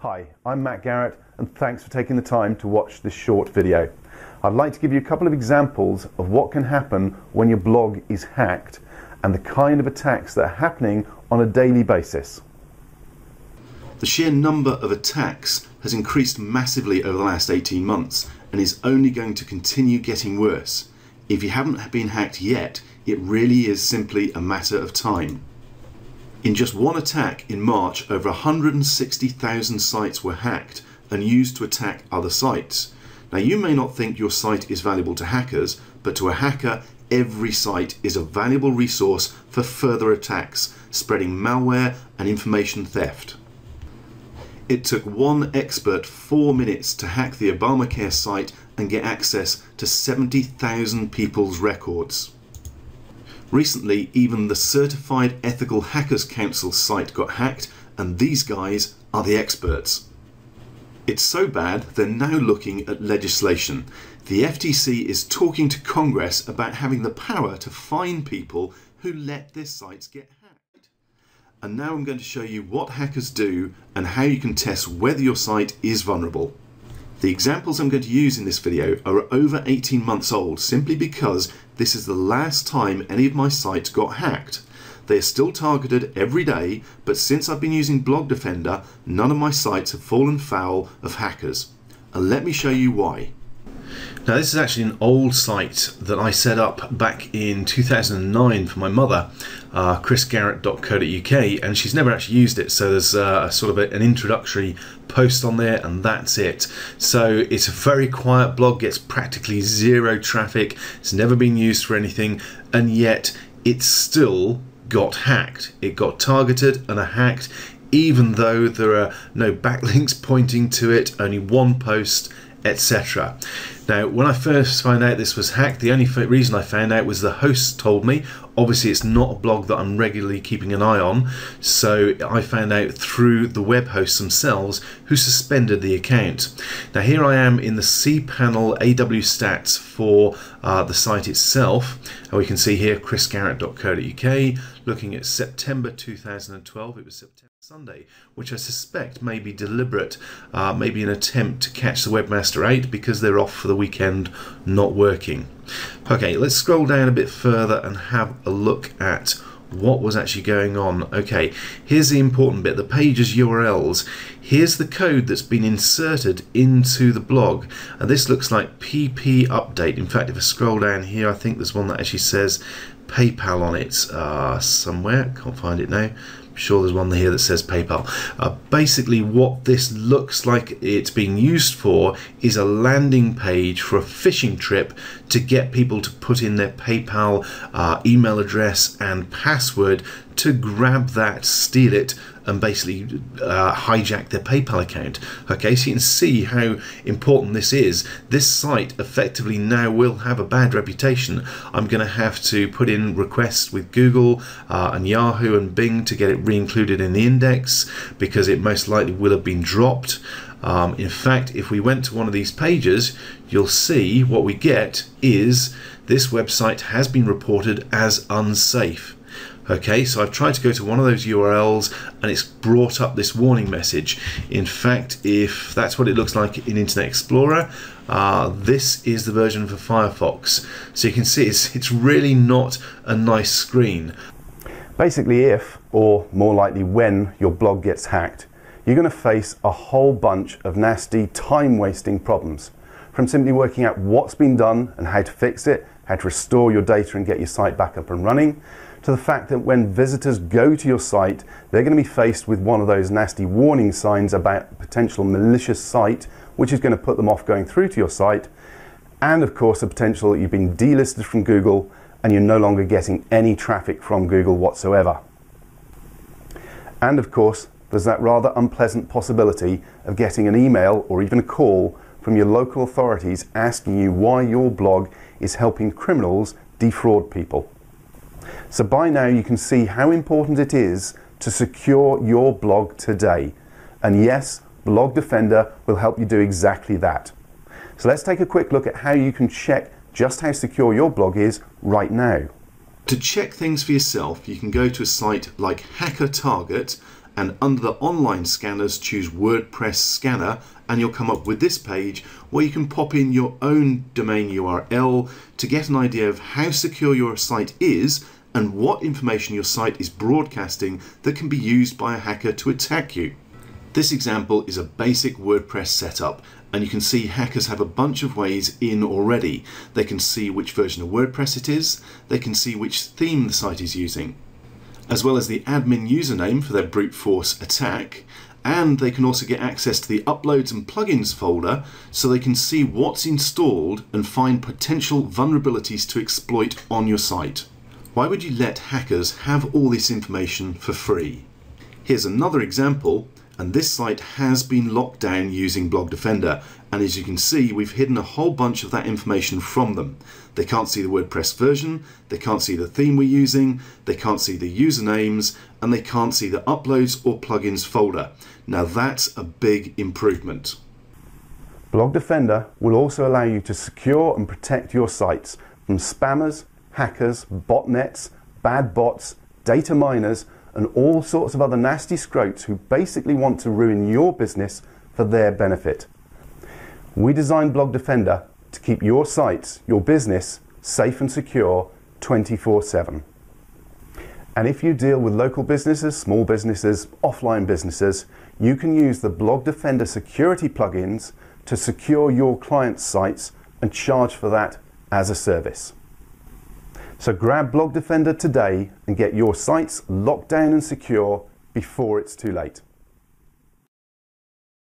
Hi, I'm Matt Garrett and thanks for taking the time to watch this short video. I'd like to give you a couple of examples of what can happen when your blog is hacked and the kind of attacks that are happening on a daily basis. The sheer number of attacks has increased massively over the last 18 months and is only going to continue getting worse. If you haven't been hacked yet, it really is simply a matter of time. In just one attack in March, over 160,000 sites were hacked and used to attack other sites. Now, you may not think your site is valuable to hackers, but to a hacker, every site is a valuable resource for further attacks, spreading malware and information theft. It took one expert 4 minutes to hack the Obamacare site and get access to 70,000 people's records. Recently, even the Certified Ethical Hackers Council site got hacked, and these guys are the experts. It's so bad they're now looking at legislation. The FTC is talking to Congress about having the power to fine people who let their sites get hacked. And now I'm going to show you what hackers do and how you can test whether your site is vulnerable. The examples I'm going to use in this video are over 18 months old simply because this is the last time any of my sites got hacked. They are still targeted every day, but since I've been using Blog Defender, none of my sites have fallen foul of hackers. And let me show you why. Now, this is actually an old site that I set up back in 2009 for my mother, chrisgarrett.co.uk, and she's never actually used it, so there's an introductory post on there and that's it. So it's a very quiet blog, gets practically zero traffic, it's never been used for anything, and yet it still got hacked. It got targeted and hacked, even though there are no backlinks pointing to it, only one post, etc. Now, when I first found out this was hacked, the only reason I found out was the host told me. Obviously, it's not a blog that I'm regularly keeping an eye on, so I found out through the web hosts themselves who suspended the account. Now, here I am in the cPanel AW stats for the site itself, and we can see here chrisgarrett.co.uk, looking at September 2012. It was September Sunday, which I suspect may be deliberate, maybe an attempt to catch the webmaster out because they're off for the weekend, not working. Okay, let's scroll down a bit further and have a look at what was actually going on. Okay, here's the important bit, the page's URLs. Here's the code that's been inserted into the blog, and this looks like PP update. In fact, if I scroll down here, I think there's one that actually says PayPal on it somewhere. Can't find it now. I'm sure there's one here that says PayPal. Basically, what this looks like it's being used for is a landing page for a phishing trip to get people to put in their PayPal email address and password to grab that, steal it, and basically hijack their PayPal account. Okay, so you can see how important this is. This site effectively now will have a bad reputation. I'm going to have to put in requests with Google and Yahoo and Bing to get it re-included in the index, because it most likely will have been dropped. In fact, if we went to one of these pages, you'll see what we get is this website has been reported as unsafe. Okay, so I've tried to go to one of those URLs and it's brought up this warning message. In fact, if that's what it looks like in Internet Explorer, this is the version for Firefox. So you can see it's really not a nice screen. Basically, if, or more likely when, your blog gets hacked, you're going to face a whole bunch of nasty, time-wasting problems. From simply working out what's been done and how to fix it, how to restore your data and get your site back up and running, to the fact that when visitors go to your site, they're going to be faced with one of those nasty warning signs about a potential malicious site, which is going to put them off going through to your site, and of course the potential that you've been delisted from Google and you're no longer getting any traffic from Google whatsoever. And of course, there's that rather unpleasant possibility of getting an email or even a call from your local authorities asking you why your blog is helping criminals defraud people. So by now you can see how important it is to secure your blog today. And yes, Blog Defender will help you do exactly that. So let's take a quick look at how you can check just how secure your blog is right now. To check things for yourself, you can go to a site like Hacker Target and under the online scanners choose WordPress Scanner, and you'll come up with this page where you can pop in your own domain URL to get an idea of how secure your site is and what information your site is broadcasting that can be used by a hacker to attack you. This example is a basic WordPress setup, and you can see hackers have a bunch of ways in already. They can see which version of WordPress it is, they can see which theme the site is using, as well as the admin username for their brute force attack, and they can also get access to the uploads and plugins folder so they can see what's installed and find potential vulnerabilities to exploit on your site. Why would you let hackers have all this information for free? Here's another example, and this site has been locked down using blogdefender, and as you can see, we've hidden a whole bunch of that information from them. They can't see the WordPress version, they can't see the theme we're using, they can't see the usernames, and they can't see the uploads or plugins folder. Now that's a big improvement. Blogdefender will also allow you to secure and protect your sites from spammers, hackers, botnets, bad bots, data miners, and all sorts of other nasty scroats who basically want to ruin your business for their benefit. We designed Blogdefender to keep your sites, your business, safe and secure 24/7. And if you deal with local businesses, small businesses, offline businesses, you can use the Blogdefender security plugins to secure your clients' sites and charge for that as a service. So grab Blogdefender today and get your sites locked down and secure before it's too late.